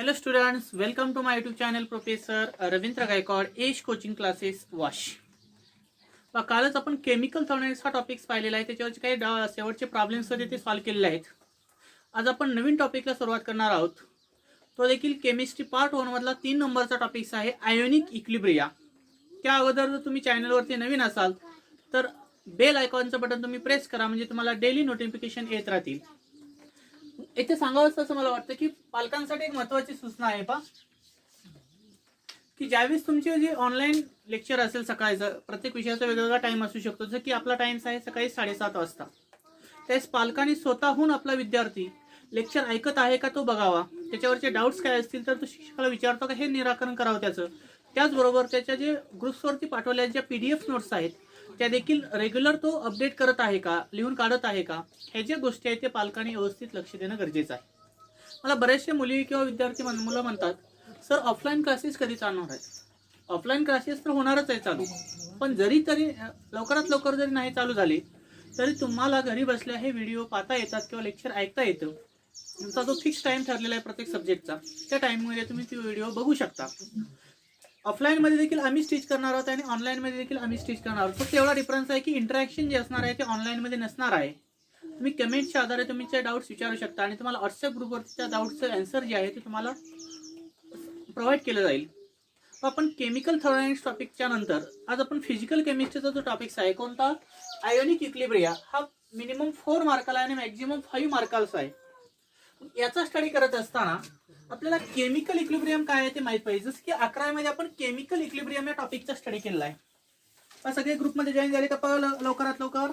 Hello students, welcome to my YouTube channel Professor Ravindra Gaikwad edge coaching classes वाश. कालच आपण chemical thermodynamics हा topics पाहिलेला आहे. त्याच्यावरचे काही शेवटचे प्रॉब्लेम्स होते ते सॉल्व्ह केलेले आहेत. आज आपण नवीन टॉपिकला सुरुवात करणार आहोत. तो देखील केमिस्ट्री पार्ट 1 मधला 3 नंबरचा टॉपिक्स आहे आयोनिक इक्विलिब्रिया. त्या अगोदर जर तुम्ही चॅनलवरती नवीन असाल तर बेल आयकॉनचं बटन तुम्ही प्रेस करा, म्हणजे तुम्हाला डेली नोटिफिकेशन येत राहतील. इथे सांगावंच असं मला वाटतं की पालकांसाठी एक महत्त्वाची सूचना आहे पा की ज्यावेळेस तुमचे जे ऑनलाईन लेक्चर असेल सकाळचं, प्रत्येक विषयाचा वेगवेगळा टाइम असू शकतो. जसं की आपला टाइम आहे सकाळी 7:30 वाजता. त्यावेळेस पालकांनी स्वतःहून आपला विद्यार्थी लेक्चर ऐकत आहे का तो बघावा. त्याच्यावरचे डाऊट्स काय असतील तर तो शिक्षकाला विचारतो का हे निराकरण करावं त्याचं. त्याचबरोबर त्याच्या जे ग्रुप्सवरती पाठवलेल्या ज्या PDF नोट्स आहेत त्या देखील रेग्युलर तो अपडेट करत आहे का, लिहून काढत आहे का, ह्या ज्या गोष्टी आहेत ते पालकांनी व्यवस्थित लक्ष देणं गरजेचं आहे. मला बरेचसे मुली किंवा विद्यार्थी मुलं म्हणतात, सर ऑफलाईन क्लासेस कधी चालणार आहेत. ऑफलाईन क्लासेस तर होणारच आहे चालू, पण जरी लवकरात लवकर जरी नाही चालू झाले तरी तुम्हाला घरी बसल्या हे व्हिडिओ पाहता येतात किंवा लेक्चर ऐकता येतं. तुमचा जो फिक्स टाइम ठरलेला आहे प्रत्येक सब्जेक्टचा, त्या टाइममध्ये तुम्ही ती व्हिडिओ बघू शकता. ऑफलाईन मध्ये देखील आम्ही स्टिच करणार आहोत आणि ऑनलाईन मध्ये देखील आम्ही स्टिच करणार आहोत. फक्त एवढा डिफरन्स आहे की इंटरॅक्शन जे असणार आहे ते ऑनलाईन मध्ये नसणार आहे. तुम्ही कमेंटच्या आधारे तुमचे डाऊट्स विचारू शकता आणि तुम्हाला व्हॉट्सअप ग्रुपवरती त्या डाऊटचं आन्सर जे आहे ते तुम्हाला प्रोव्हाइड केलं जाईल. आपण केमिकल थर्मोडायनामिक्स टॉपिकच्या नंतर आज आपण फिजिकल केमिस्ट्रीचा जो टॉपिक्स आहे कोणता, आयोनिक इक्विलिब्रिया, हा मिनिमम 4 मार्काला आणि मॅक्झिमम 5 मार्काला आहे. याचा स्टडी करत असताना आपल्याला केमिकल इक्विलिब्रियम काय आहे ते माहित पाहिजे. जसं की 11 मध्ये आपण केमिकल इक्विलिब्रियम या टॉपिकचा स्टडी केलेला आहे. सगळे ग्रुपमध्ये जॉईन झाले का लवकरात लवकर.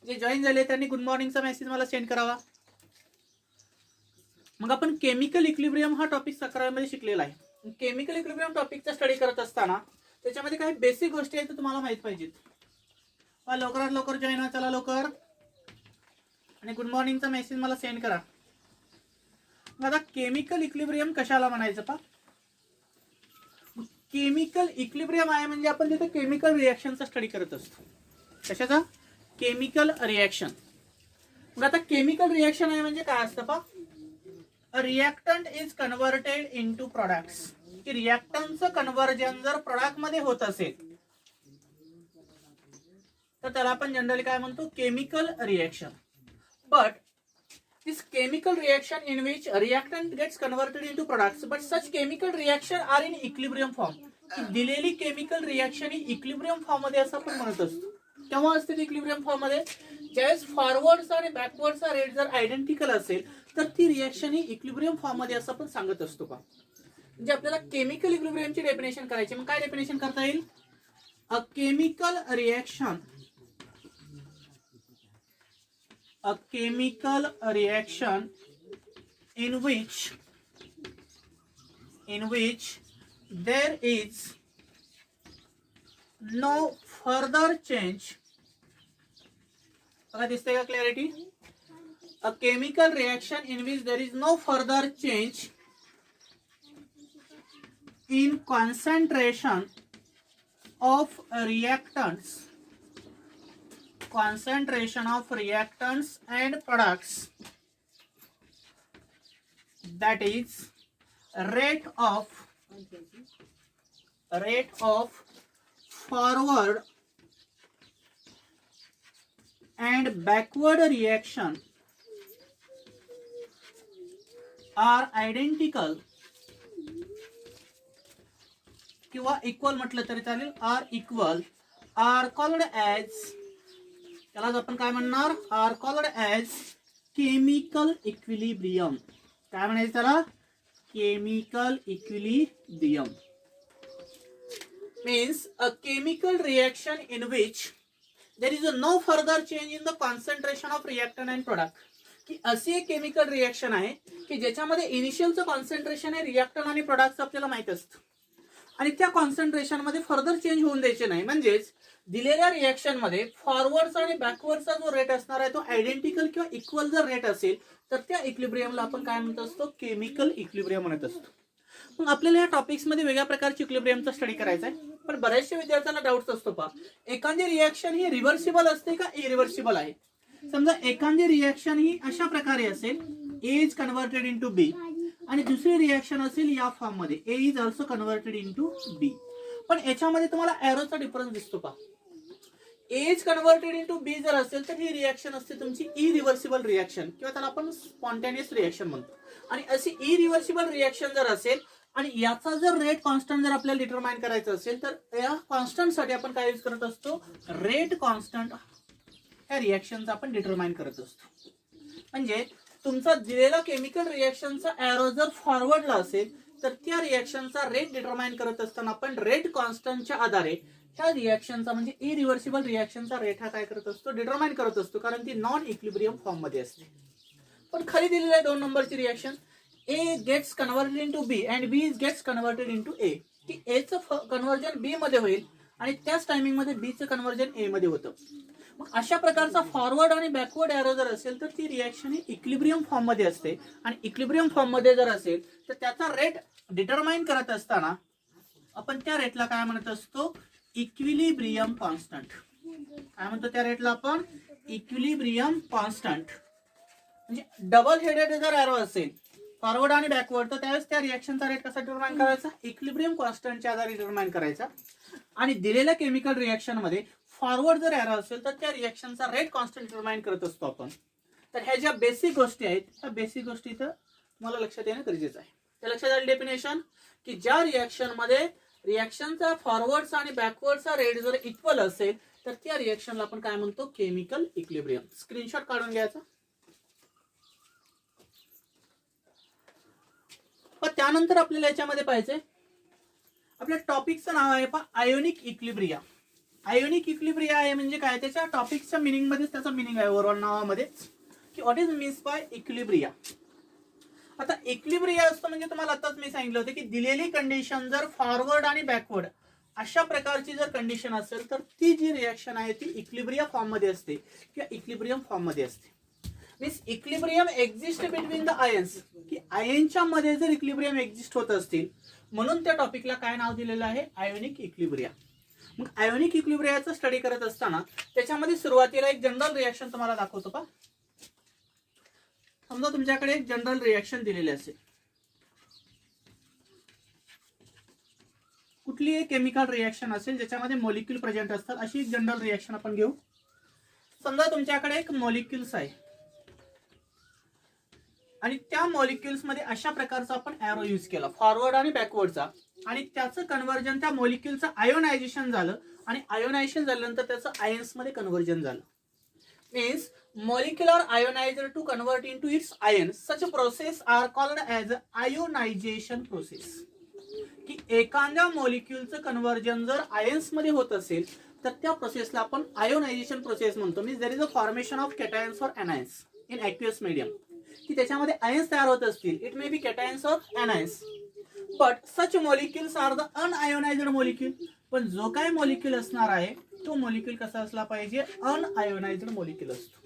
जे जॉईन झाले त्यांनी गुड मॉर्निंगचा मेसेज मला सेंड करावा. मग आपण केमिकल इक्विलिब्रियम हा टॉपिक 11 मध्ये शिकलेला आहे. केमिकल इक्विलिब्रियम टॉपिकचा स्टडी करत असताना त्याच्यामध्ये काही बेसिक गोष्टी आहेत तुम्हाला माहित पाहिजेत. लवकरात लवकर जॉईन व्हा, चला लवकर, आणि गुड मॉर्निंगचा मेसेज मला सेंड करा. आता केमिकल इक्विलिब्रियम कशाला म्हणायचं पा. केमिकल इक्विलिब्रियम आहे म्हणजे आपण तिथे केमिकल रिएक्शनचा स्टडी करत असतो. कशाचा, केमिकल रिएक्शन. मग आता केमिकल रिएक्शन आहे म्हणजे काय असतं पा, reactant is converted into products. की रिएक्टंटचं कन्व्हर्जन जर प्रोडक्ट मध्ये होत असेल तर त्याला आपण जनरली काय म्हणतो, chemical reaction. But this chemical reaction in which reactant gets converted into products, but such chemical reaction are in equilibrium form. दिलेली केमिकल रिएक्शन ही इक्विलिब्रियम फॉर्म मध्ये असं आपण म्हणत असतो. केव्हा असते ती इक्विलिब्रियम फॉर्म मध्ये, ज्यावेळेस फॉरवर्डचा आणि बॅकवर्डचा रेट जर आयडेंटिकल असेल तर ती रिएक्शन ही इक्विलिब्रियम फॉर्म मध्ये असं आपण सांगत असतो का. म्हणजे आपल्याला केमिकल इक्विलिब्रियमची डेफिनेशन करायची. मग काय डेफिनेशन करता येईल, अ chemical reaction, a chemical reaction in which there is no further change. बघा दिसते का clarity. a chemical reaction in which there is no further change in concentration of reactants and products, that is rate of forward and backward reaction are identical किंवा equal म्हटलं तरी चालेल, are called as, त्यालाच आपण काय म्हणणार, are called as chemical equilibrium. काय म्हणायचं त्याला, chemical equilibrium. Means a chemical reaction in which there is no further change in the concentration of reactant and product. की अशी एक केमिकल रिएक्शन आहे की ज्याच्यामध्ये इनिशियलचं कॉन्सन्ट्रेशन आहे रिएक्टंट आणि प्रोडक्टचं आपल्याला माहित असतं आणि त्या कॉन्सन्ट्रेशन मध्ये फर्दर चेंज होऊन द्यायचे नाही. म्हणजेच दिलेल्या रिएक्शन मध्ये फॉरवर्डचा आणि बॅकवर्डचा जो रेट असणार आहे तो आयडेंटिकल किंवा इक्वल जर रेट असेल तर त्या इक्विलिब्रियमला आपण काय म्हणत असतो, केमिकल इक्विलिब्रियम म्हणत असतो. मग आपल्याला या टॉपिक्स मध्ये वेगळ्या प्रकारची इक्विलिब्रियमचा स्टडी करायचा आहे. पण बऱ्याचशा विद्यार्थ्यांना डाऊट्स असतो पा, एखादी रिएक्शन ही रिव्हर्सिबल असते का इरिव्हर्सिबल आहे. समजा एखादी रिएक्शन ही अशा प्रकारे असेल, A is converted into B आणि दुसरी रिॲक्शन असेल या फॉर्म मध्ये, ए इज ऑल्सो कन्व्हर्टेड इनटू बी. पण याच्यामध्ये तुम्हाला एरोचा डिफरन्स दिसतो का? ए इज कन्व्हर्टेड इनटू बी जर असेल तर ही रिॲक्शन असते तुमची इरिव्हर्सिबल रिॲक्शन किंवा त्याला आपण स्पॉन्टेनियस रिॲक्शन म्हणतो. आणि अशी इरिव्हर्सिबल रिॲक्शन जर असेल आणि याचा जर रेट कॉन्स्टंट जर आपल्याला डिटरमाइन करायचं असेल तर या कॉन्स्टंट साठी आपण काय यूज करत असतो? रेट कॉन्स्टंट या रिॲक्शनचा आपण डिटरमाइन करत असतो. म्हणजे तुमचा दिलेला केमिकल रिॲक्शनचा एरो जर फॉरवर्डला असेल तर त्या रिॲक्शनचा रेट डिटरमाइन करत असताना आपण रेट कॉन्स्टंटच्या आधारे ह्या रिॲक्शनचा म्हणजे इरिव्हर्सिबल रिॲक्शनचा रेट हा काय करत असतो? डिटरमाइन करत असतो, कारण ती नॉन इक्विलिब्रियम फॉर्म मध्ये असते. पण खाली दिलेली आहे 2 नंबरची reaction, A gets converted into B and B gets converted into A. की ए चं कन्व्हर्जन बी मध्ये होईल आणि त्याच टायमिंग मध्ये बी चं कन्व्हर्जन ए मध्ये होतं. मग अशा प्रकारचा फॉरवर्ड आणि बॅकवर्ड एरो जर असेल तर ती रिॲक्शन ही इक्विलिब्रियम फॉर्म मध्ये असते. आणि इक्विलिब्रियम फॉर्म मध्ये जर असेल तर त्याचा रेट डिटरमाइन करत असताना आपण त्या रेटला काय म्हणत असतो? Equilibrium constant. काय म्हणतो त्या रेटला आपण? Equilibrium constant. म्हणजे डबल हेडेड जर एरो असेल फॉरवर्ड आणि बॅकवर्ड तर त्यावेळेस त्या रिॲक्शनचा रेट कसा डिटरमाइन करायचा? इक्विलिब्रियम कॉन्स्टंटच्या आधारे डिटरमाइन करायचा. आणि दिलेल्या केमिकल रिॲक्शन मध्ये फॉरवर्ड जर एरो असेल तर त्या रिॲक्शनचा रेट कॉन्स्टंट डिटरमाइन करत असतो आपण. तर ह्या ज्या बेसिक गोष्टी आहेत त्या बेसिक गोष्टी तर तुम्हाला लक्षात येणं गरजेचं आहे. त्या लक्षात आलं डेफिनेशन की ज्या रिॲक्शन मध्ये रिॲक्शनचा फॉरवर्डचा आणि बॅकवर्डचा रेट जर इक्वल असेल तर त्या रिॲक्शनला आपण काय म्हणतो? Chemical equilibrium. स्क्रीनशॉट काढून घ्यायचा. पण त्यानंतर आपल्याला याच्यामध्ये पाहिजे आपल्या टॉपिकचं नाव आहे आयोनिक इक्विलिब्रिया. आयोनिक इक्विलिब्रिया आहे म्हणजे काय? त्याच्या टॉपिकच्या मिनिंग मध्येच त्याचा मिनिंग आहे ओव्हरऑल नावामध्ये की what is means bye equilibria. आता इक्विलिब्रिया असतो म्हणजे तुम्हाला आताच मी सांगितलं होतं की दिलेली कंडिशन जर फॉरवर्ड आणि बॅकवर्ड अशा प्रकारची जर कंडिशन असेल तर ती जी रिॲक्शन आहे ती इक्विलिब्रिया फॉर्म मध्ये असते किंवा इक्विलिब्रियम फॉर्म मध्ये असते. Means equilibrium exist between the ions, की आयनच्या मध्ये जर इक्विलिब्रियम एक्झिस्ट होत असतील म्हणून त्या टॉपिकला काय नाव दिलेलं आहे? Ionic equilibria. मग आयोनिक इक्विलिब्रियाचा स्टडी करत असताना त्याच्यामध्ये सुरुवातीला एक जनरल रिॲक्शन तुम्हाला दाखवतो का? समजा तुमच्याकडे एक जनरल रिॲक्शन दिलेली असेल, कुठलीही केमिकल रिॲक्शन असेल ज्याच्यामध्ये मॉलिक्यूल प्रेझेंट असतात अशी एक जनरल रिॲक्शन आपण घेऊ. समजा तुमच्याकडे एक मॉलिक्यूल्स आहे आणि त्या मॉलिक्युल्स मध्ये अशा प्रकारचा आपण एरो यूज केला फॉरवर्ड आणि बॅकवर्डचा आणि त्याचं कन्व्हर्जन त्या मॉलिक्युलचं आयोनायझेशन झालं आणि आयोनायझेशन झाल्यानंतर त्याचं आयन्स मध्ये कन्व्हर्जन झालं. Means molecular ionized to convert into its ions. Such process are called as ionization process. की एखाद्या मॉलिक्यूलचं कन्व्हर्जन जर आयन्स मध्ये होत असेल तर त्या प्रोसेसला आपण आयोनायझेशन प्रोसेस म्हणतो. Means there is a formation of cations और एनायन्स इन ॲक्वियस मीडियम. की त्याच्यामध्ये आयन्स तयार होत असतील. इट मे बी कॅटायन्स और anions. But such molecules are the unionized molecule. पण जो काय मॉलिक्यूल असणार आहे तो मॉलिक्यूल कसा असला पाहिजे? अनआयोनाइज्ड मॉलिक्यूल असतो.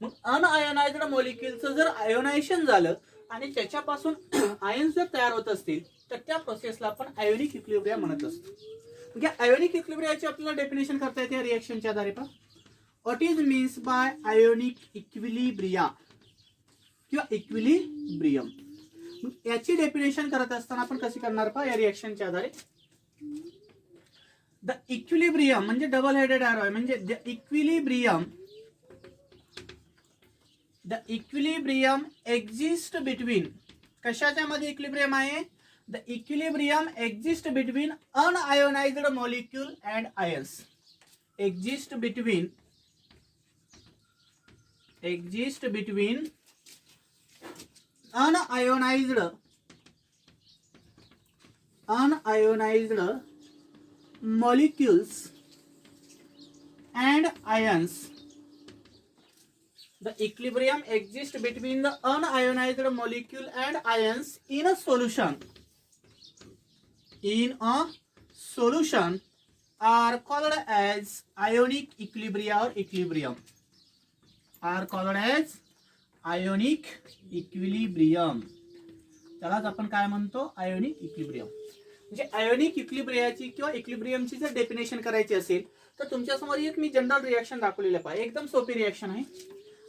मग अनआयोनाइज्ड मॉलिक्यूलचं जर आयोनायझेशन झालं आणि त्याच्यापासून आयन्स जर तयार होत असतील तर त्या प्रोसेसला आपण आयोनिक इक्विलिब्रिया म्हणत असतो. या आयोनिक इक्विलिब्रियाची आपल्याला डेफिनेशन करता येते या रिएक्शनच्या आधारे. पहा what is means bye ionic equilibria किंवा इक्विलिब्रियम. याची डेफिनेशन करत असताना आपण कशी करणार पहा या रिएक्शनच्या आधारे. द इक्विलिब्रियम म्हणजे डबल हेडेड एरो आहे. म्हणजे द इक्विलिब्रियम एक्झिस्ट बिटवीन कशाच्या मध्ये इक्विलिब्रियम आहे? The equilibrium exist between unionised molecule and ions. Exist between unionised molecules and ions. The equilibrium exists between the unionized molecule and ions in a solution. Are called as ionic equilibria or equilibrium. Are called as ionic equilibrium. त्यालाच आपण काय म्हणतो? Ionic equilibrium. म्हणजे ionic इक्विलिब्रियाची किंवा इक्विलिब्रियमची जर definition करायची असेल तर तुमच्यासमोर एक मी जनरल रिॲक्शन दाखवलेलं आहे. एकदम सोपी रिॲक्शन आहे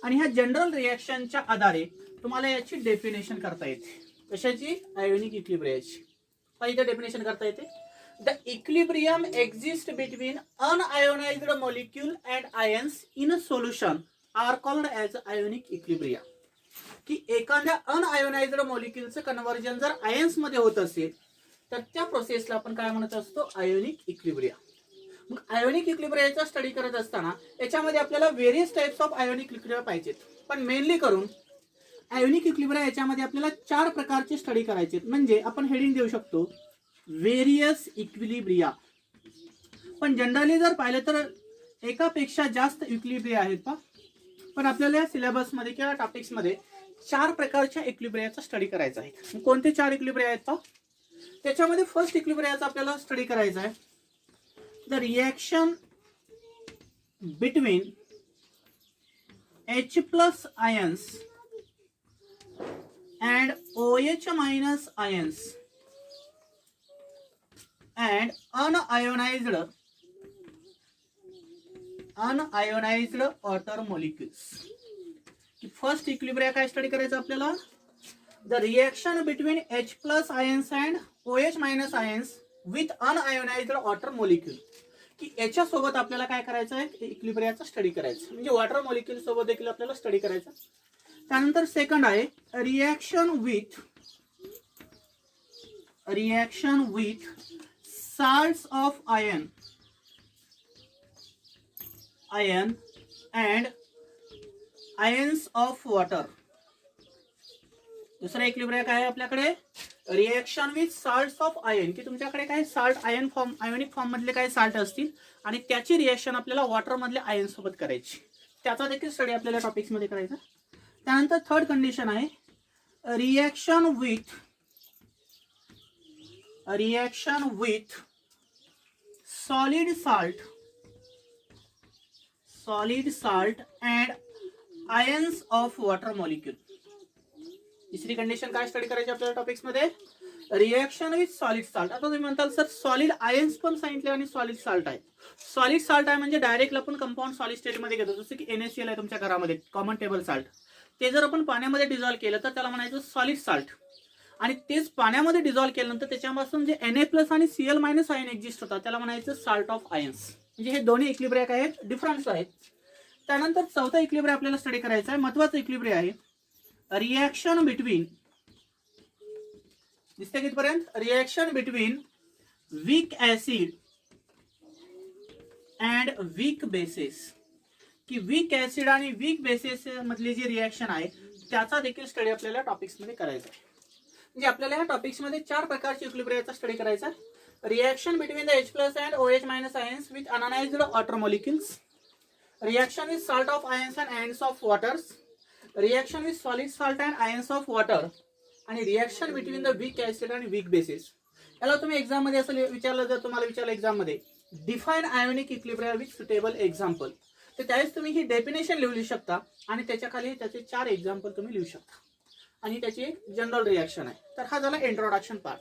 आणि ह्या जनरल रिॲक्शनच्या आधारे तुम्हाला याची डेफिनेशन करता येते. कशाची? आयोनिक इक्विलिब्रियाची. इथे डेफिनेशन करता येते. The equilibrium exist between unionised molecule and ions in solution are called as ionic equilibria. की एखाद्या अनआयोनाइज्ड मॉलिक्यूलचं कन्व्हर्जन जर आयन्स मध्ये होत असेल तर त्या प्रोसेसला आपण काय म्हणत असतो? Ionic equilibria. मग आयोनिक इक्विलिब्रियाचा स्टडी करत असताना याच्यामध्ये आपल्याला various types of ionic equilibria पाहिजेत. पण मेनली करून आयोनिक इक्विलिब्रिया याच्यामध्ये आपल्याला 4 प्रकारचे स्टडी करायचे. म्हणजे आपण हेडिंग देऊ शकतो व्हेरियस इक्विलिब्रिया. पण जनरली जर पाहिलं तर एकापेक्षा जास्त इक्विलिब्रिया आहेत पा. पण आपल्याला सिलेबस मध्ये किंवा टॉपिक्स मध्ये 4 प्रकारच्या इक्विलिब्रियाचा स्टडी करायचा आहे. कोणते 4 इक्विलिब्रिया आहेत पा? त्याच्यामध्ये फर्स्ट इक्विलिब्रियाचा आपल्याला स्टडी करायचा आहे the reaction between H+ ions and OH- ions and unionized water molecules. First equilibria काय स्टडी करायचं आपल्याला? The reaction between H+ ions and OH- ions with unionised water molecule. की याच्या सोबत आपल्याला काय करायचं आहे? इक्विलिब्रियाचा स्टडी करायचं. म्हणजे वॉटर मॉलिक्यूल सोबत देखील आपल्याला स्टडी करायचं. त्यानंतर सेकंड आहे reaction with salts of iron and ions of water. दुसरा इक्विलिब्रिया काय आहे आपल्याकडे? Reaction with salts of ion. की तुमच्याकडे काय salt ion form ionic form मधले काही साल्ट असतील आणि त्याची रिएक्शन आपल्याला वॉटर मधले आयन सोबत करायची. त्याचा देखील स्टडी आपल्याला टॉपिक्स मध्ये करायचा. त्यानंतर थर्ड कंडिशन आहे reaction with solid salt and ions of water molecule. तिसरी कंडिशन काय स्टडी करायची आपल्याला टॉपिक्स मध्ये? Reaction with solid salt. आता तुम्ही म्हणताल सर सॉलिड आयन्स पण सांगितले आणि सॉलिड साल्ट आहे. सॉलिड साल्ट आहे म्हणजे डायरेक्ट आपण कंपाऊंड सॉलिड स्टेट मध्ये घेतो. जसं की NaCl आहे तुमच्या घरामध्ये कॉमन टेबल साल्ट. ते जर आपण पाण्यामध्ये डिझॉल्व्ह केलं तर त्याला म्हणायचं सॉलिड साल्ट. आणि तेच पाण्यामध्ये डिझॉल्व्ह केल्यानंतर त्याच्यापासून जे Na+ आणि Cl- आयन एक्झिस्ट होतात त्याला म्हणायचं साल्ट ऑफ आयन्स. म्हणजे हे दोन्ही इक्विलिब्रिया काय आहेत? डिफरन्स आहेत. त्यानंतर चौथा इक्विलिब्रिया आपल्याला स्टडी करायचा आहे. महत्त्वाचा इक्विलिब्रिया आहे रिएक्शन बिटवीन. दिसते कितपर्यंत? Reaction between weak acid and weak bases. की वीक ऍसिड आणि वीक बेसिस मधली जी रिएक्शन आहे त्याचा देखील स्टडी आपल्याला टॉपिक्स मध्ये करायचा आहे. म्हणजे आपल्याला या टॉपिक्स मध्ये 4 प्रकारची इक्विलिब्रियाचा स्टडी करायचा आहे. Reaction between the H+ and OH- ions with ionized water molecules. Reaction with salt of ions and ions of waters. Reaction with solid salt and ions of water. आणि reaction between the weak acid आणि weak bases. याला तुम्ही exam मध्ये असं विचारलं, जर तुम्हाला विचारलं एक्झाम मध्ये define ionic equilibria with suitable example, तर त्यावेळेस तुम्ही ही डेफिनेशन लिहू शकता आणि त्याच्या खाली त्याचे 4 एक्झाम्पल तुम्ही लिहू शकता. आणि त्याची जनरल रिएक्शन आहे. तर हा झाला इंट्रोडक्शन पार्ट.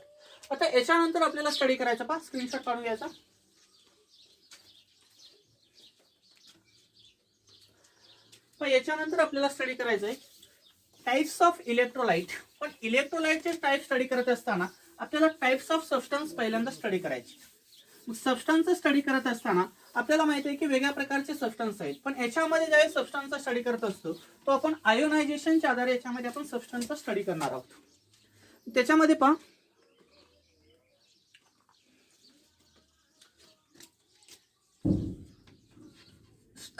आता याच्यानंतर आपल्याला स्टडी करायचा पहा. स्क्रीनशॉट काढून घ्यायचा. याच्यानंतर आपल्याला स्टडी करायचं आहे टाइप्स ऑफ इलेक्ट्रोलाइट. पण इलेक्ट्रोलाइटचे टाइप स्टडी करत असताना आपल्याला टाइप्स ऑफ सबस्टन्स पहिल्यांदा स्टडी करायची. सबस्टन्स स्टडी करत असताना आपल्याला माहिती आहे की वेगळ्या प्रकारचे सबस्टन्स आहेत. पण याच्यामध्ये ज्यावेळेस सबस्टन्सचा स्टडी करत असतो तो आपण आयोनायझेशनच्या आधारे याच्यामध्ये आपण सबस्टन्सचा स्टडी करणार आहोत. त्याच्यामध्ये पहा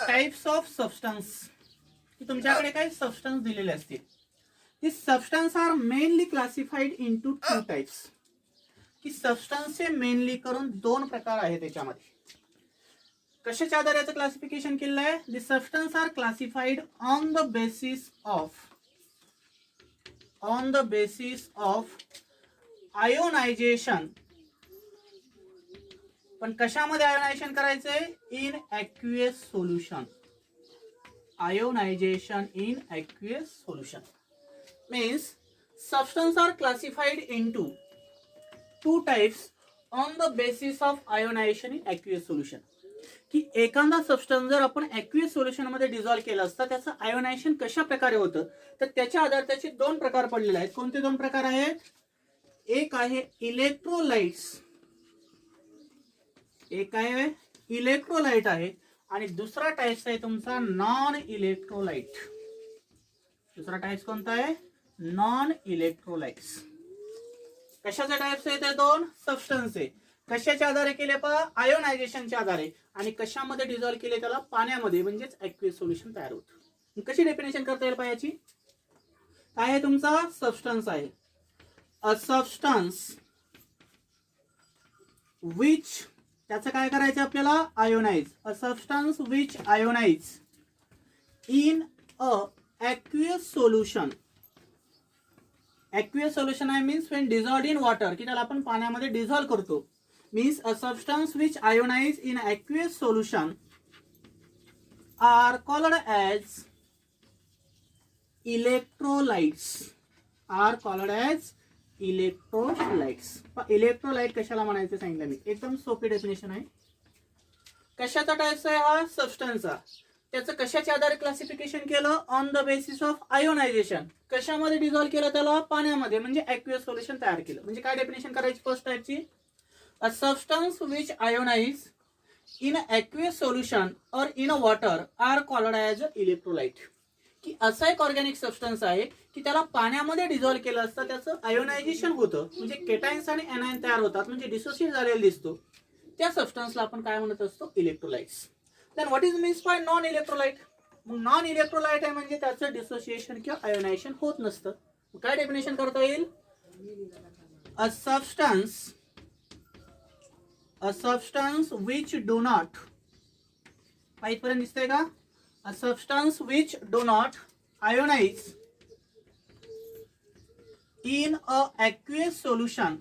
टाइप्स ऑफ सबस्टन्स. की तुमच्याकडे काही सबस्टन्स दिलेले असतील. This substance are mainly classified into 2 types. की सबस्टन्सचे मेनली करून 2 प्रकार आहेत त्याच्यामध्ये. कशाच्या आधारे याचं क्लासिफिकेशन केलेलं आहे? This substance are classified on the basis of ionization. पण कशामध्ये आयोनायझेशन करायचंय? In aqueous solution. Ionization in aqueous solution means substance are classified into 2 types on the basis of ionization in aqueous solution. की एखादा substance जर आपण aqueous सोल्युशनमध्ये dissolve केला असता त्याचं आयोनायझेशन कशा प्रकारे होतं, तर त्याच्या आधारे त्याचे दोन प्रकार पडलेले आहेत. कोणते दोन प्रकार आहेत? एक आहे इलेक्ट्रोलाइट्स, एक आहे इलेक्ट्रोलाइट आहे, आणि दुसरा टाइप्स आहे तुमचा नॉन इलेक्ट्रोलाइट. दुसरा टाइप्स कोणता आहे? Non electrolytes. कशाचे टाइप्स आहेत? ते दोन सबस्टन्स आहे. कशाच्या आधारे केले? पहा, आयोनायझेशनच्या आधारे. आणि कशामध्ये डिझॉल्व्ह केले? त्याला पाण्यामध्ये, म्हणजेच ॲक्वियस सोल्युशन तयार होतं. कशी डेफिनेशन करता येईल पायाची? काय आहे तुमचा? सबस्टन्स आहे. अ सबस्टन्स विच, त्याचं काय करायचं आपल्याला? Ionise. A substance which ionise in a aqueous solution. Aqueous solution आहे means when dissolved in water, की त्याला आपण पाण्यामध्ये डिझॉल्व्ह करतो. Means a substance which ionise in aqueous solution are called as electrolytes. Are called as electrolytes. Electrolyte कशाला म्हणायचं सांगितलं मी, एकदम सोपी डेफिनेशन आहे. कशाचा टाइप्स आहे हा? सबस्टन्सचा. त्याचं कशाच्या आधारे क्लासिफिकेशन केलं? On the basis of ionisation. कशामध्ये डिझॉल्व्ह केलं? त्याला पाण्यामध्ये, म्हणजे ॲक्वियस सोल्युशन तयार केलं. म्हणजे काय डेफिनेशन करायची फर्स्ट टाइपची? A substance which ionise in aqueous solution or in water are called as electrolyte. की असा एक ऑर्गॅनिक सबस्टन्स आहे की त्याला पाण्यामध्ये डिझॉल्व्ह केलं असतं त्याचं आयोनायझेशन होतं, म्हणजे केटाइन्स आणि एनायन तयार होतात, म्हणजे डिसोसिएट झालेला दिसतो. त्या सबस्टन्सला आपण काय म्हणत असतो? Electrolytes. Then what is means by non electrolyte? Non electrolyte आहे म्हणजे त्याचं डिसोसिएशन किंवा आयोनायझेशन होत नसतं. काय डेफिनेशन करता येईल? A substance which do not, इथपर्यंत दिसतंय का? A substance which do not ionise in a aqueous solution.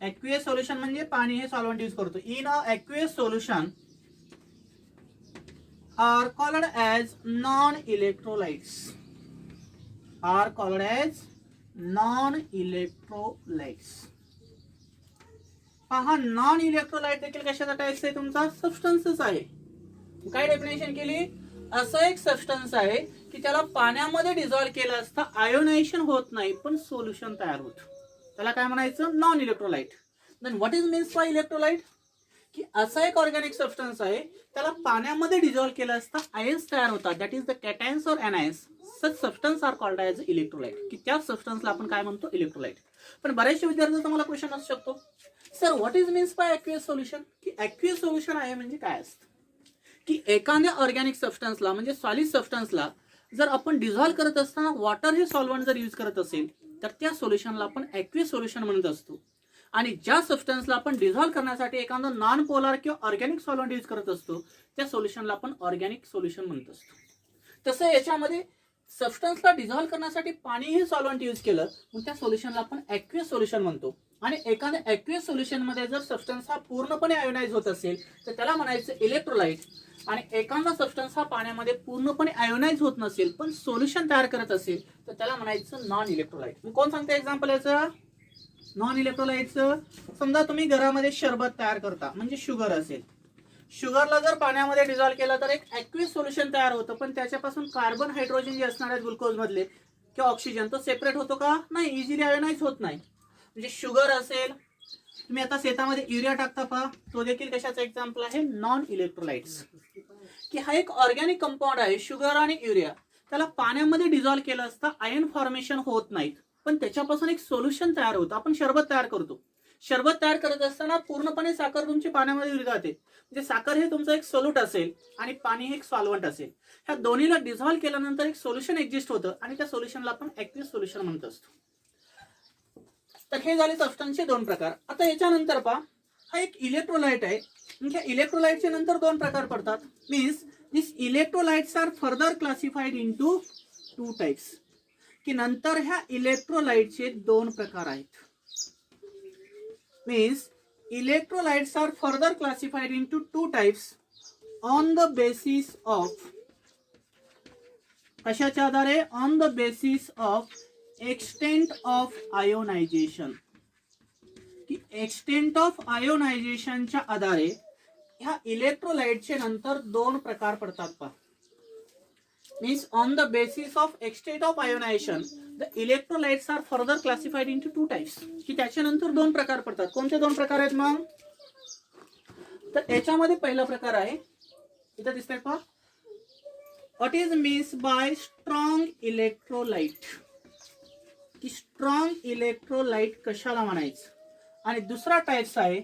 Aqueous solution म्हणजे पाणी हे सॉल्व्हंट यूज करतो. In a aqueous solution are called as non-electrolytes. Are called as non-electrolytes. पहा, non electrolyte देखील कशाचा टाइप्स आहे? तुमचा सबस्टन्सच आहे. काय डेफिनेशन केली? असं एक सबस्टन्स आहे की त्याला पाण्यामध्ये डिझॉल्व्ह केलं असता आयोनायझेशन होत नाही पण सोल्युशन तयार होतं. त्याला काय म्हणायचं? Non electrolyte. Then what is means by electrolyte? की असा एक ऑर्गॅनिक सबस्टन्स आहे त्याला पाण्यामध्ये डिझॉल्व्ह केलं असता आयन्स तयार होतात, दॅट इज द कॅटायन्स और anions. Such substance are called as electrolyte. की त्या सबस्टन्सला आपण काय म्हणतो? इलेक्ट्रोलाइट. पण बऱ्याचशा विद्यार्थ्यांचा मला क्वेश्चन असू शकतो, sir what is means bye aqueous solution? की ॲक्वियस सोल्युशन आहे म्हणजे काय असतं? की एखाद्या ऑर्गॅनिक सबस्टन्सला म्हणजे सॉलिड सबस्टन्सला जर आपण डिझॉल्व्ह करत असताना वॉटर हे सॉल्व्हंट जर यूज करत असेल तर त्या सोल्युशनला आपण ॲक्वियस सोल्युशन म्हणत असतो. आणि ज्या सबस्टन्सला आपण डिझॉल्व्ह करण्यासाठी एखादा नॉन पोलार किंवा ऑर्गॅनिक सॉल्व्हंट यूज करत असतो त्या सोल्युशनला आपण ऑर्गॅनिक सोल्युशन म्हणत असतो. तसं याच्यामध्ये सबस्टन्सला डिझॉल्व्ह करण्यासाठी पाणी हे सॉल्व्हंट यूज केलं मग त्या सोल्युशनला आपण ॲक्वियस सोल्युशन म्हणतो. आणि एखाद्या ॲक्वियस सोल्युशनमध्ये जर सबस्टन्स हा पूर्णपणे आयोनाइज होत असेल तर त्याला म्हणायचं इलेक्ट्रोलाइट. आणि एखादा सबस्टन्स हा पाण्यामध्ये पूर्णपणे आयोनाइज होत नसेल पण सोल्युशन तयार करत असेल तर त्याला म्हणायचं नॉन इलेक्ट्रोलाइट. मी कोण सांगते एक्झाम्पल याचं? नॉन इलेक्ट्रोलाइटचं. समजा तुम्ही घरामध्ये शरबत तयार करता, म्हणजे शुगर असेल. शुगरला जर पाण्यामध्ये डिझॉल्व्ह केलं तर एक ॲक्वियस सोल्युशन तयार होतं पण त्याच्यापासून कार्बन हायड्रोजन जे असणार आहेत ग्लुकोज मधले किंवा ऑक्सिजन तो सेपरेट होतो का? नाही, इझिली आयोनाइज होत नाही. म्हणजे शुगर असेल, तुम्ही आता शेतामध्ये युरिया टाकता पहा, तो देखील कशाचा एक्झाम्पल आहे? Non electrolytes. की हा एक ऑर्गॅनिक कंपाऊंड आहे शुगर आणि युरिया, त्याला पाण्यामध्ये डिझॉल्व्ह केलं असता आयन फॉर्मेशन होत नाहीत पण त्याच्यापासून एक सोल्युशन तयार होतं. आपण शरबत तयार करतो, शरबत तयार करत असताना पूर्णपणे साखर तुमची पाण्यामध्ये विरघळते, म्हणजे साखर हे तुमचं एक सोल्यूट असेल आणि पाणी हे एक सॉल्व्हंट असेल. ह्या दोन्हीला डिझॉल्व्ह केल्यानंतर एक सोल्युशन एक्झिस्ट होतं आणि त्या सोल्युशनला आपण ॲक्वियस सोल्युशन म्हणत असतो. तर हे झाले सबस्टन्सचे दोन प्रकार. आता याच्यानंतर पहा, हा एक इलेक्ट्रोलाइट आहे. म्हणजे इलेक्ट्रोलाइटचे नंतर दोन प्रकार पडतात. Means this electrolytes are further classified into two types. की नंतर ह्या इलेक्ट्रोलाइटचे दोन प्रकार आहेत. Means electrolytes are further classified into two types on the basis of, कशाच्या आधारे? On the basis of extent of ionization. की एक्सटेंट ऑफ आयोनायझेशनच्या आधारे ह्या इलेक्ट्रोलाइटचे नंतर दोन प्रकार पडतात पहा. Means on the basis of extent of ionization the electrolytes are further classified into two types. की त्याच्यानंतर दोन प्रकार पडतात. कोणते दोन प्रकार आहेत मग? तर याच्यामध्ये पहिला प्रकार आहे, इथं दिसतंय पहा, what is means by strong electrolyte. की स्ट्रॉंग इलेक्ट्रोलाइट कशाला म्हणायचं. आणि दुसरा टाइप्स आहे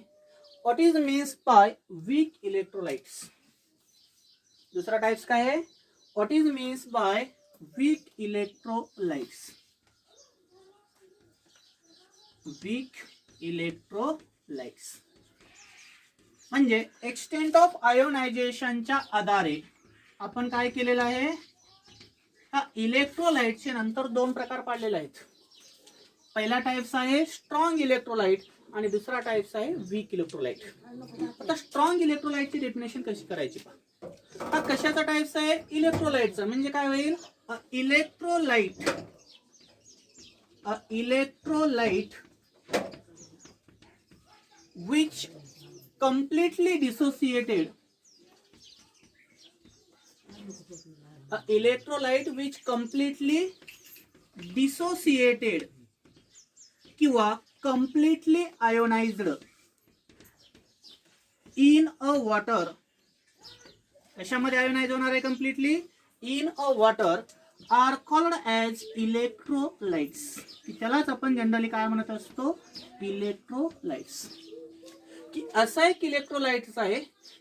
what is means by weak electrolytes. दुसरा टाइप्स काय आहे? What is means by weak electrolytes. Weak electrolytes म्हणजे एक्सटेंट ऑफ आयोनायझेशनच्या आधारे आपण काय केलेलं आहे, हा इलेक्ट्रोलाइटचे नंतर दोन प्रकार पाडलेले आहेत. पहिला टाइप्स आहे स्ट्रॉंग इलेक्ट्रोलाइट आणि दुसरा टाइप्स आहे वीक इलेक्ट्रोलाइट. आता स्ट्रॉंग इलेक्ट्रोलाइटची डेफिनेशन कशी करायची पहा. हा कशाचा टाइप्स आहे? इलेक्ट्रोलाइटचा. म्हणजे काय होईल? Electrolyte which completely dissociated. Electrolyte which completely dissociated किंवा completely ionized in a water. कशामध्ये आयोनाइज होणार आहे completely? In a water are called as electrolytes. त्यालाच आपण जनरली काय म्हणत असतो? इलेक्ट्रोलाइट्स. की असा एक इलेक्ट्रोलाइट्स आहे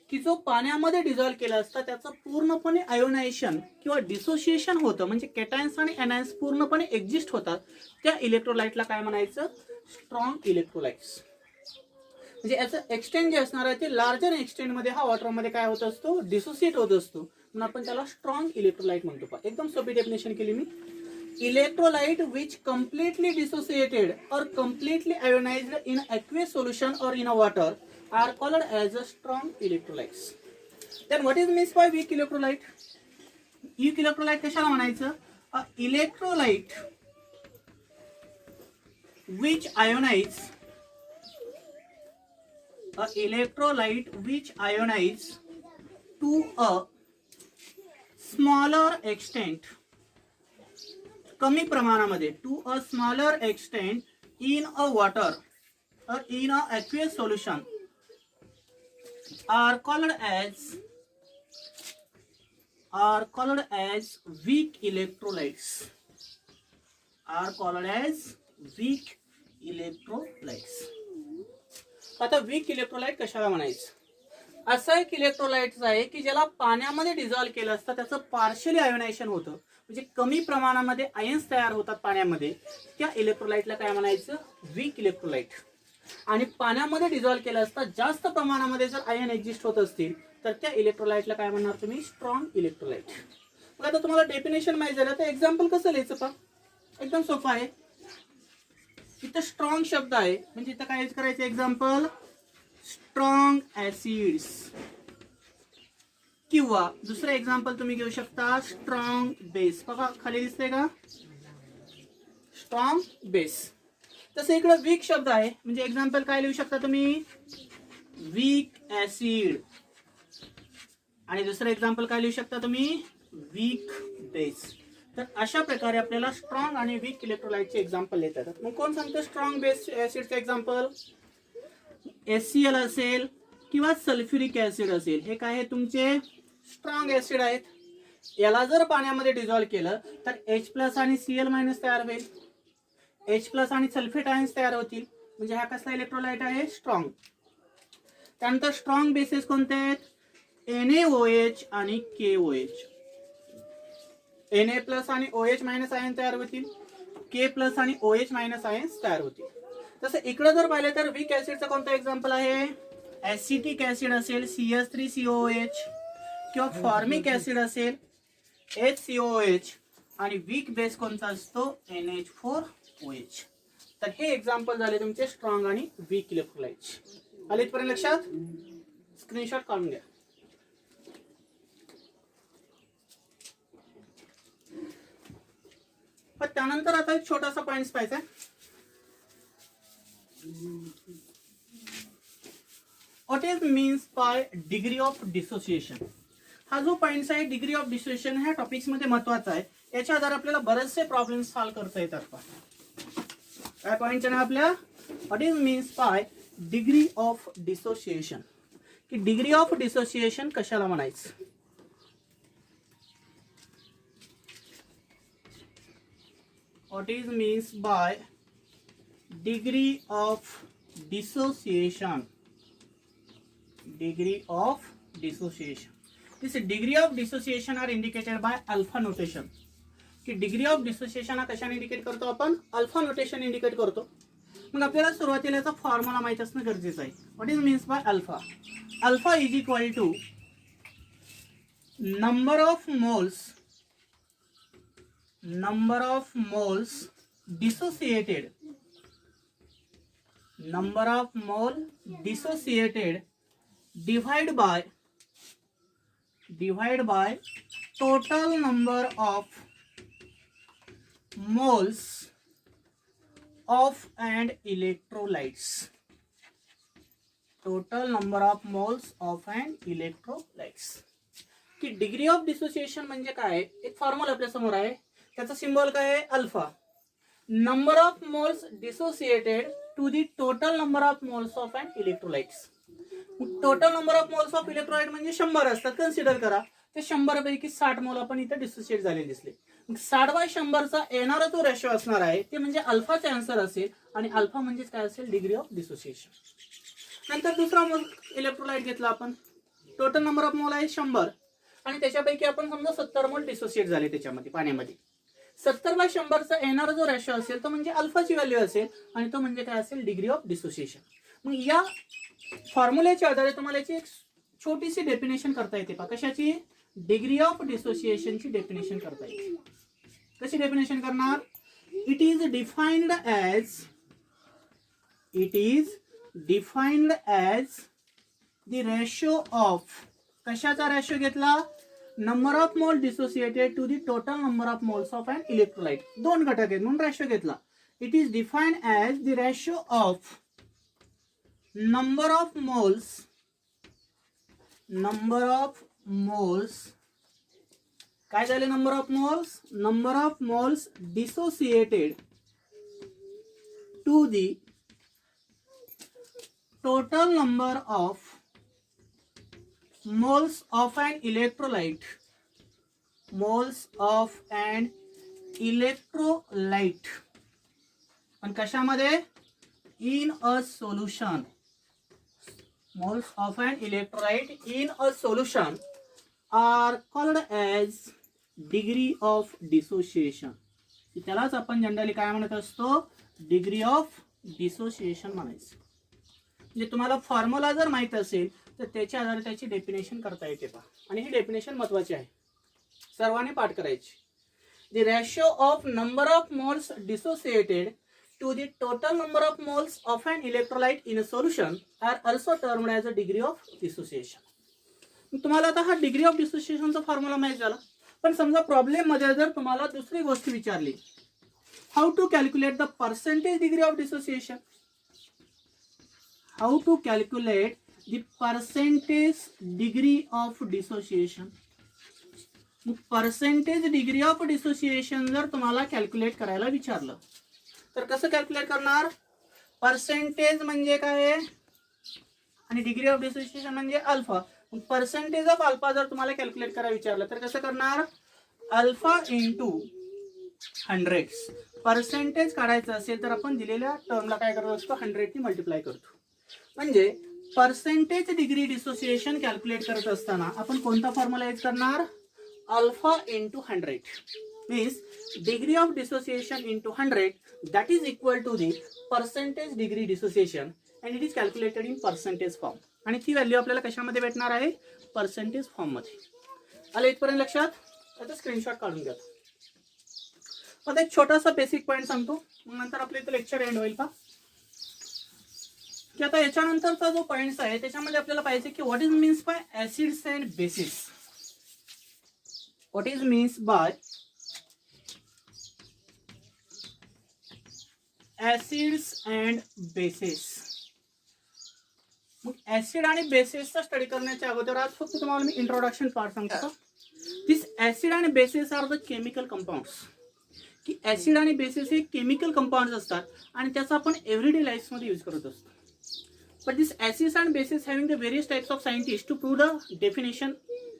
की जो पाण्यामध्ये डिझॉल्व केला असता त्याचं पूर्णपणे आयोनायझेशन किंवा डिसोसिएशन होतं. म्हणजे केटायन्स आणि एनायन्स पूर्णपणे एक्झिस्ट होतात. त्या इलेक्ट्रोलाइटला काय म्हणायचं? Strong electrolytes. म्हणजे याचं एक्सटेंट जे असणार आहे ते लार्जर एक्सटेंट मध्ये हा वॉटरमध्ये काय होत असतो? डिसोसिएट होत असतो. म्हणून आपण त्याला स्ट्रॉंग इलेक्ट्रोलाइट म्हणतो. एकदम सोपी डेफिनेशन केली मी. Electrolyte which completely dissociated or completely ionized in aqueous solution or in a water are called as a strong electrolytes. Then what is meant by weak electrolyte? Weak electrolyte कशाला म्हणायचं? A electrolyte which ionize. A electrolyte which ionize to a smaller extent. कमी प्रमाणामध्ये to a smaller extent in a water or in a aqueous solution are called as weak electrolytes. Are called as weak electrolytes. आता weak electrolyte कशाला म्हणायचं? असा एक electrolytes आहे की ज्याला पाण्यामध्ये डिझॉल्व केलं असतं त्याचं पार्शियली आयोनायझेशन होतं. म्हणजे कमी प्रमाणामध्ये आयन्स तयार होतात पाण्यामध्ये. त्या इलेक्ट्रोलाइटला काय म्हणायचं? Weak electrolyte. आणि पाण्यामध्ये डिझॉल्व केलं असता जास्त प्रमाणामध्ये जर आयन एक्झिस्ट होत असतील तर त्या इलेक्ट्रोलाइटला काय म्हणणार तुम्ही? Strong electrolyte. मग आता तुम्हाला डेफिनेशन माहिती झालं तर एक्झाम्पल कसं लिहायचं पहा. एकदम सोपं आहे. इथं स्ट्रॉंग शब्द आहे म्हणजे इथं काय यूज करायचं? Example strong acids. किंवा दुसरं एक्झाम्पल तुम्ही घेऊ शकता स्ट्रॉंग बेस. बघा खाली दिसते का? Strong base. तसं इकडे वीक शब्द आहे म्हणजे एक्झाम्पल काय लिहू शकता तुम्ही? Weak acid. आणि दुसरं एक्झाम्पल काय लिहू शकता तुम्ही? Weak base. तर अशा प्रकारे आपल्याला स्ट्रॉंग आणि वीक इलेक्ट्रोलाइटचे एक्झाम्पल देता येतात. मग कोण सांगतं स्ट्रॉंग बेस ऍसिडचे एक्झाम्पल? HCl असेल किंवा सल्फ्युरिक ऍसिड असेल. हे काय आहे? तुमचे स्ट्रॉंग ऍसिड आहेत. याला जर पाण्यामध्ये डिझॉल्व केलं तर H+ आणि Cl- तयार होईल. H+ आणि सल्फेट आयन्स तयार होतील. म्हणजे हा कसला इलेक्ट्रोलाइट आहे? स्ट्रॉंग. त्यानंतर स्ट्रॉंग बेसेस कोणते आहेत? NaOH आणि KOH. Na+ आणि OH- आयन तयार होतील. K+ आणि OH- आयन्स तयार होतील. तसं इकडे जर पाहिलं तर वीक ऍसिडचा कोणता एक्झाम्पल आहे? ऍसिटिक ऍसिड असेल CH3COOH किंवा फॉर्मिक ऍसिड असेल HCOOH आणि वीक बेस कोणता असतो? NH4OH. तर हे एक्झाम्पल झाले तुमचे स्ट्रॉंग आणि वीक इलेक्ट्रोलाइट्स. आले इथपर्यंत लक्षात? स्क्रीनशॉट काढून घ्या. पण त्यानंतर आता एक छोटासा पॉइंट पाहायचा. What is means bye degree of dissociation. हा जो पॉइंट आहे डिग्री ऑफ डिसोसिएशन ह्या टॉपिक्स मध्ये महत्वाचा आहे. याच्या आधारे आपल्याला बरेचसे प्रॉब्लेम सॉल्व्ह करता येतात. काय पॉइंट आहे आपल्या what is means bye degree of dissociation, की डिग्री ऑफ डिसोसिएशन कशाला म्हणायचं. What is means bye degree of dissociation. Degree of dissociation. This degree of dissociation are indicated by alpha notation. की degree of dissociation हा कशाने indicate करतो आपण alpha notation indicate करतो. मग आपल्याला सुरुवातीला याचा फॉर्म्युला माहित असणं गरजेचं आहे. What is means by alpha. Alpha is equal to number of moles dissociated, number of mole dissociated divide by total number of moles of and electrolytes. Total number of moles of and electrolytes. की degree of dissociation म्हणजे काय. एक formula आपल्या समोर आहे, त्याचा symbol काय आहे alpha. Number of moles dissociated to the total number of moles of and electrolytes. Total number of moles of electrolyte म्हणजे 100 असतात. कन्सिडर करा ते 100 पैकी 60 मोल आपण इथे डिसोसिएट झालेले दिसले. 60/100 चा येणारा तो रेशो असणार आहे ते म्हणजे अल्फाचा आन्सर असेल. आणि अल्फा म्हणजेच काय असेल डिग्री ऑफ डिसोसिएशन. नंतर दुसरा मोल इलेक्ट्रोलाइट घेतला आपण, टोटल नंबर ऑफ मोल आहे 100 आणि त्याच्यापैकी आपण समजा 70 मोल डिसोसिएट झाले त्याच्यामध्ये पाण्यामध्ये. 70/100 चा येणारा जो रेशो असेल तो म्हणजे अल्फाची व्हॅल्यू असेल आणि तो म्हणजे काय असेल डिग्री ऑफ डिसोसिएशन. मग या फॉर्म्युल्याच्या आधारे तुम्हाला याची एक छोटीशी डेफिनेशन करता येते. पहा कशाची, डिग्री ऑफ डिसोसिएशनची डेफिनेशन करता येते. कशी डेफिनेशन करणार. It is defined as the ratio of, कशाचा रेशो घेतला, number of mole dissociated to the total number of moles of and electrolyte. दोन घटक आहेत म्हणून रेशो घेतला. It is defined as the ratio of number of moles काय झाले, number of moles dissociated to the total number of moles of an electrolyte, पण कशामध्ये, in a solution, moles of an electrolyte in a solution are called as degree of dissociation. त्यालाच आपण generally काय म्हणत असतो, degree of dissociation म्हणायचं. म्हणजे तुम्हाला फॉर्म्युला जर माहित असेल तर त्याच्या आधारे त्याची डेफिनेशन करता येते. पहा आणि ही डेफिनेशन महत्वाची आहे, सर्वांनी पाठ करायची. The ratio of number of moles dissociated to the total number of moles of an electrolyte in a solution are also termed as a degree of dissociation. तुम्हाला आता हा डिग्री ऑफ डिसोसिएशनचा फॉर्म्युला माहित झाला. पण समजा प्रॉब्लेम मध्ये जर तुम्हाला दुसरी गोष्ट विचारली, how to calculate the percentage degree of dissociation, how to calculate the percentage degree of dissociation. Percentage degree of dissociation जर तुम्हाला कॅल्क्युलेट करायला विचारलं तर कसं कॅल्क्युलेट करणार. पर्सेंटेज म्हणजे काय आणि डिग्री ऑफ डिसोसिएशन म्हणजे अल्फा. पर्सेंटेज ऑफ अल्फा जर तुम्हाला कॅल्क्युलेट करायला विचारलं तर कसं करणार, अल्फा इंटू 100. पर्सेंटेज काढायचं असेल तर आपण दिलेल्या टर्मला काय करत असतो, 100 नी मल्टिप्लाय करतो. म्हणजे पर्सेंटेज डिग्री डिसोसिएशन कॅल्क्युलेट करत असताना आपण कोणता फॉर्म्युला यूज करणार, alpha into 100 means degree of dissociation into 100 that is equal to the percentage degree dissociation and it is calculated in percentage form. आणि ती व्हॅल्यू आपल्याला कशामध्ये भेटणार आहे, पर्सेंटेज फॉर्म मध्ये. आलं इथपर्यंत लक्षात. आता स्क्रीनशॉट काढून घ्या. आता एक छोटासा बेसिक पॉईंट सांगतो, मग नंतर आपलं इथं लेक्चर एंड होईल. पहा की आता याच्यानंतरचा जो पॉईंट्स आहे त्याच्यामध्ये आपल्याला पाहिजे की what is means bye acids and basis. What is means bye acids and bases. मग ऍसिड आणि बेसिसचा स्टडी करण्याच्या अगोदर आज फक्त तुम्हाला मी इंट्रोडक्शन पार्ट सांगतो. दिस ऍसिड आणि bases are the chemical compounds. की ऍसिड आणि बेसिस हे केमिकल कंपाऊंड्स असतात आणि त्याचा आपण एव्हरीडे लाईफमध्ये यूज करत असतो. But this acids and bases having the various types of scientist to prove the definition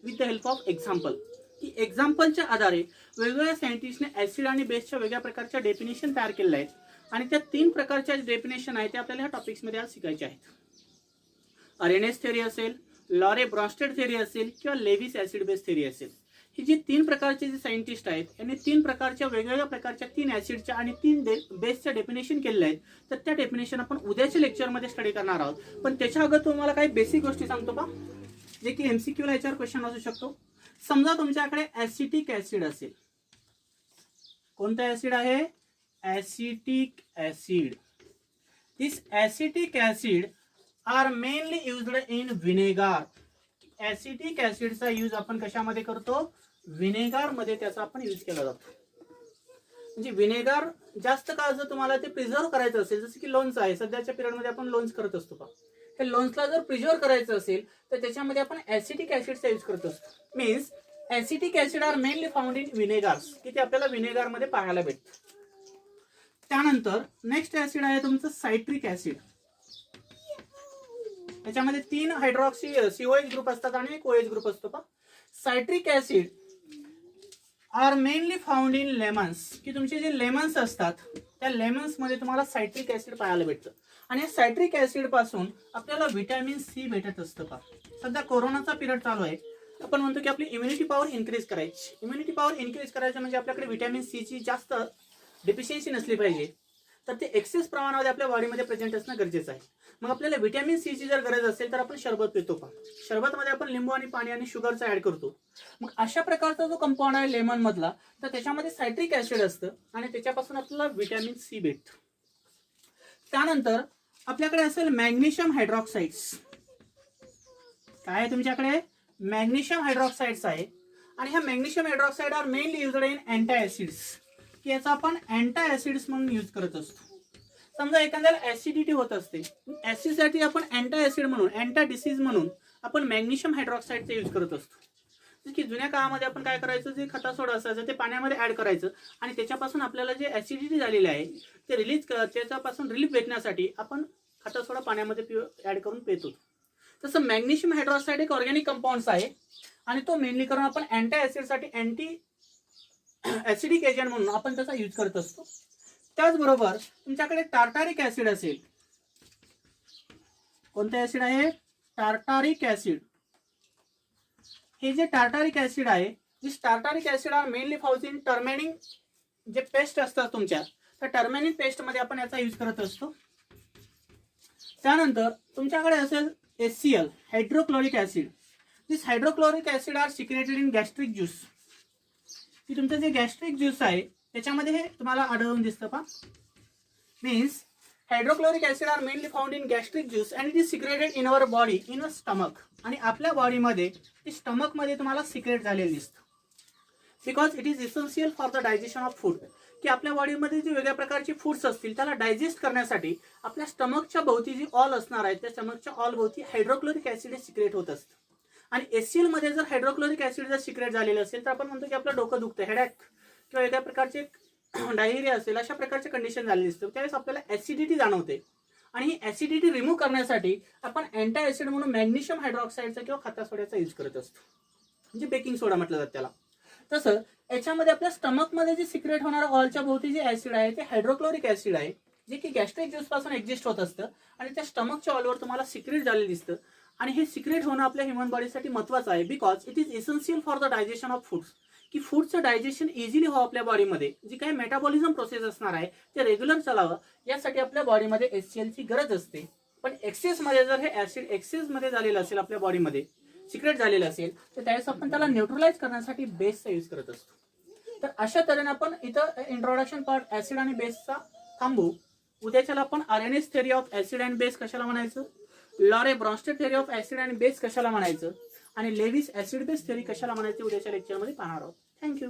with the help of example. की एक्झाम्पलच्या आधारे वेगवेगळ्या सायंटिस्टने ऍसिड आणि बेसच्या वेगळ्या प्रकारच्या डेफिनेशन तयार केलेल्या आहेत आणि त्या 3 प्रकारच्या डेफिनेशन आहेत ते आपल्याला ह्या टॉपिक्समध्ये आज शिकायचे आहेत. अरेनेस थेअरी असेल, लॉरे ब्रॉन्स्टेड थेअरी असेल किंवा लेविस ऍसिड बेस थेअरी असेल. ही जी 3 प्रकारचे जे सायंटिस्ट आहेत यांनी 3 प्रकारच्या वेगवेगळ्या प्रकारच्या 3 ऍसिडच्या आणि 3 बेसच्या डेफिनेशन केलेल्या आहेत. तर त्या डेफिनेशन आपण उद्याच्या लेक्चरमध्ये स्टडी करणार आहोत. पण त्याच्या अगोदर तुम्हाला काही बेसिक गोष्टी सांगतो का, जे की MCQ ला याच्यावर क्वेश्चन असू शकतो. समजा तुमच्याकडे ऍसिटिक ऍसिड असेल. कोणता ऍसिड आहे? Acetic acid. This acetic acid are mainly used in vinegar. Acetic ऍसिडचा यूज आपण कशामध्ये करतो? विनेगर मध्ये त्याचा आपण यूज केला जातो. म्हणजे विनेगर जास्त काळ जर तुम्हाला ते प्रिझर्व करायचं असेल, जसं की लोणचं आहे, सध्याच्या पिरियडमध्ये आपण लोन्स करत असतो का, हे लोन्सला जर प्रिझर्व करायचं असेल तर त्याच्यामध्ये आपण ऍसिटिक ऍसिडचा यूज करत असतो. Means acetic acid are mainly found in vinegars, की ते आपल्याला विनेगर मध्ये पाहायला भेटतं. त्यानंतर नेक्स्ट ऍसिड आहे तुमचं सायट्रिक ऍसिड. त्याच्यामध्ये 3 हायड्रॉक्सी COH ग्रुप असतात आणि एक OH ग्रुप असतो का. Citric acid are mainly found in lemons, की तुमचे जे लेमन्स असतात त्या लेमन्स मध्ये तुम्हाला सायट्रिक ऍसिड पाहायला भेटतं. आणि या सायट्रिक ऍसिड पासून आपल्याला व्हिटॅमिन C भेटत असतं का. सध्या कोरोनाचा पिरियड चालू आहे, आपण म्हणतो की आपली इम्युनिटी पॉवर इन्क्रीज करायची. इम्युनिटी पॉवर इन्क्रीज करायचं म्हणजे आपल्याकडे व्हिटॅमिन C ची जास्त डेफिशियन्सी नसली पाहिजे, तर ते एक्सेस प्रमाणामध्ये आपल्या बॉडीमध्ये प्रेझेंट असणं गरजेचं आहे. मग आपल्याला व्हिटॅमिन C ची जर गरज असेल तर आपण शरबत पितो का. शरबतमध्ये आपण लिंबू आणि पाणी आणि शुगरचा ऍड करतो. मग अशा प्रकारचा जो कंपाऊंड आहे लेमन मधला, तर त्याच्यामध्ये सायट्रिक ऍसिड असतं आणि त्याच्यापासून आपल्याला व्हिटॅमिन C भेटतं. त्यानंतर आपल्याकडे असेल मॅग्नेशियम हायड्रॉक्साइड्स. काय आहे तुमच्याकडे? मॅग्नेशियम हायड्रॉक्साइड्स आहे. आणि ह्या magnesium hydroxide are mainly used in anti acids, की याचा आपण अँटी ऍसिड्स म्हणून यूज करत असतो. समजा एखाद्याला ऍसिडिटी होत असते, ऍसिडसाठी आपण अँटी ऍसिड म्हणून, अँटी डिसीज म्हणून आपण मॅग्नेशियम हायड्रॉक्साइडचा यूज करत असतो. की जुन्या काळामध्ये आपण काय करायचं, जे खतासोडा असायचं ते पाण्यामध्ये ऍड करायचं आणि त्याच्यापासून आपल्याला जे ऍसिडिटी झालेली आहे ते त्याच्यापासून रिलीफ भेटण्यासाठी आपण खतासोडा पाण्यामध्ये ऍड करून पितो. तसं मॅग्नेशियम हायड्रॉक्साइड एक ऑर्गॅनिक कंपाऊंड्स आहे आणि तो मेनली करून आपण अँटी ऍसिडसाठी अँटी ऍसिडिक एजंट म्हणून आपण त्याचा यूज करत असतो. त्याचबरोबर तुमच्याकडे टार्टारिक ऍसिड असेल. कोणतं ऍसिड आहे? Tartaric acid. हे जे टार्टारिक ऍसिड आहे, this tartaric acid are mainly found in tamarind, जे पेस्ट असतात तुमच्या त्या टर्मेनिन पेस्ट मध्ये आपण याचा यूज करत असतो. त्यानंतर तुमच्याकडे असेल HCl, hydrochloric acid. This hydrochloric acid are secreted in gastric juice, की तुमचं जे गॅस्ट्रिक ज्यूस आहे त्याच्यामध्ये हे तुम्हाला आढळून दिसतं का. Means hydrochloric acid are mainly found in gastric juice and it is secreted in our body in a stomach. आणि आपल्या बॉडीमध्ये ते स्टमक मध्ये तुम्हाला सिक्रेट झालेलं दिसतं. Because it is essential for the digestion of food, की आपल्या बॉडीमध्ये जे वेगळ्या प्रकारचे फूड्स असतील त्याला डायजेस्ट करण्यासाठी आपल्या स्टमकच्या भोवती जी ऑल असणार आहे त्या स्टमकच्या ऑल भोवती हायड्रोक्लोरिक ऍसिड सिक्रेट होत असतं. आणि HCl मध्ये जर हायड्रोक्लोरिक ऍसिड जर सिक्रेट झालेलं असेल तर आपण म्हणतो की आपलं डोकं दुखतं, हेडॅक किंवा वेगळ्या प्रकारचे डायरिया असेल, अशा प्रकारचे कंडिशन झालेली दिसतं. त्यावेळेस आपल्याला ऍसिडिटी जाणवते आणि ही ऍसिडिटी रिमूव्ह करण्यासाठी आपण अँटी ऍसिड म्हणून मॅग्नेशियम हायड्रॉक्साइडचा किंवा खता सोड्याचा यूज करत असतो, म्हणजे बेकिंग सोडा म्हटलं जातं त्याला. तसं याच्यामध्ये आपल्या स्टमकमध्ये जे सिक्रेट होणारा ऑलच्या भोवती जे ऍसिड आहे ते हायड्रोक्लोरिक ऍसिड आहे, जे की गॅस्ट्रिक ज्यूस पासून एक्झिस्ट होत असतं आणि त्या स्टमकच्या ऑलवर तुम्हाला सिक्रेट झालेलं दिसतं. आणि हे सिक्रेट होणं आपल्या ह्युमन बॉडीसाठी महत्त्वाचं आहे, because it is essential for the digestion of foods, की फूडचं डायजेशन इझिली व्हावं आपल्या बॉडीमध्ये. जी काही मेटाबॉलिझम प्रोसेस असणार आहे ते रेग्युलर चालावं यासाठी आपल्या बॉडीमध्ये HCl ची गरज असते. पण एक्सेसमध्ये जर हे ऍसिड एक्सेसमध्ये झालेलं असेल, आपल्या बॉडीमध्ये सिक्रेट झालेलं असेल, तर त्यावेळेस आपण त्याला न्यूट्रलाइज करण्यासाठी बेसचा यूज करत असतो. तर अशा तऱ्हेने आपण इथं इंट्रोडक्शन पार्ट ऍसिड आणि बेसचा थांबू. उद्याच्याला आपण RNS theory of acid and base कशाला म्हणायचं, Lowry Bronsted theory of acid and base कशाला म्हणायचं आणि लेविस ऍसिड बेस थेअरी कशाला म्हणायचं उद्याच्या लेक्चरमध्ये पाहणार आहोत. थँक्यू.